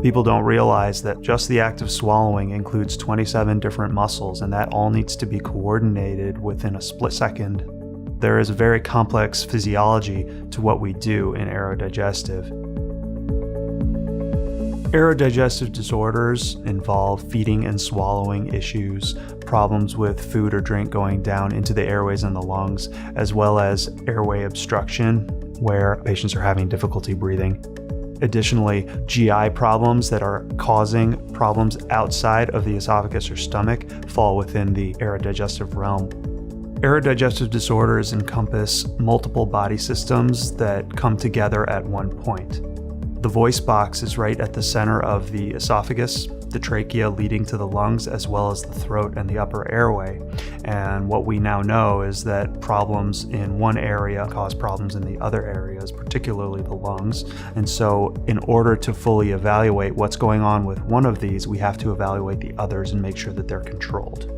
People don't realize that just the act of swallowing includes 27 different muscles, and that all needs to be coordinated within a split second. There is a very complex physiology to what we do in aerodigestive. Aerodigestive disorders involve feeding and swallowing issues, problems with food or drink going down into the airways and the lungs, as well as airway obstruction, where patients are having difficulty breathing. Additionally, GI problems that are causing problems outside of the esophagus or stomach fall within the aerodigestive realm. Aerodigestive disorders encompass multiple body systems that come together at one point. The voice box is right at the center of the esophagus, the trachea leading to the lungs, as well as the throat and the upper airway. And what we now know is that problems in one area cause problems in the other areas, particularly the lungs. And so in order to fully evaluate what's going on with one of these, we have to evaluate the others and make sure that they're controlled.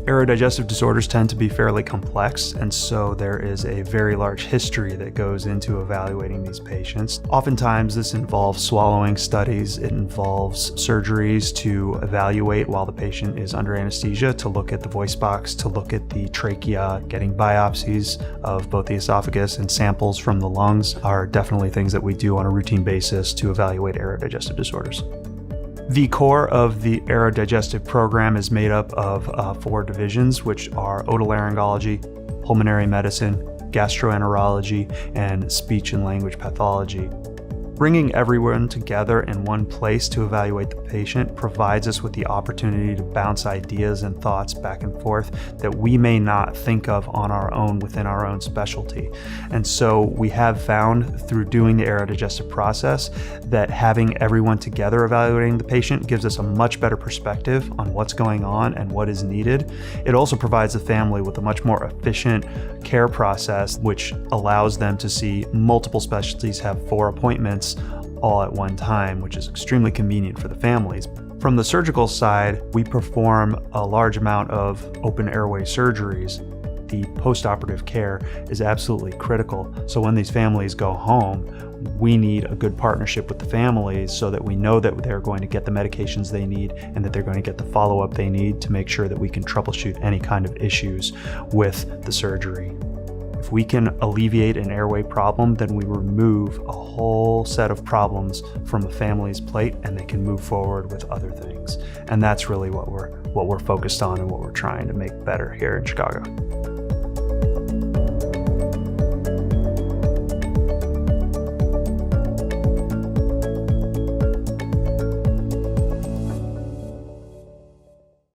Aerodigestive disorders tend to be fairly complex, and so there is a very large history that goes into evaluating these patients. Oftentimes this involves swallowing studies, it involves surgeries to evaluate while the patient is under anesthesia, to look at the voice box, to look at the trachea. Getting biopsies of both the esophagus and samples from the lungs are definitely things that we do on a routine basis to evaluate aerodigestive disorders. The core of the Aerodigestive program is made up of 4 divisions, which are otolaryngology, pulmonary medicine, gastroenterology, and speech and language pathology. Bringing everyone together in one place to evaluate the patient provides us with the opportunity to bounce ideas and thoughts back and forth that we may not think of on our own within our own specialty. And so we have found through doing the aerodigestive process that having everyone together evaluating the patient gives us a much better perspective on what's going on and what is needed. It also provides the family with a much more efficient care process, which allows them to see multiple specialties, have 4 appointments all at one time, which is extremely convenient for the families. From the surgical side, we perform a large amount of open airway surgeries. The post-operative care is absolutely critical. So when these families go home, we need a good partnership with the families so that we know that they're going to get the medications they need and that they're going to get the follow-up they need to make sure that we can troubleshoot any kind of issues with the surgery. If we can alleviate an airway problem, then we remove a whole set of problems from a family's plate and they can move forward with other things. And that's really what we're focused on and what we're trying to make better here in Chicago.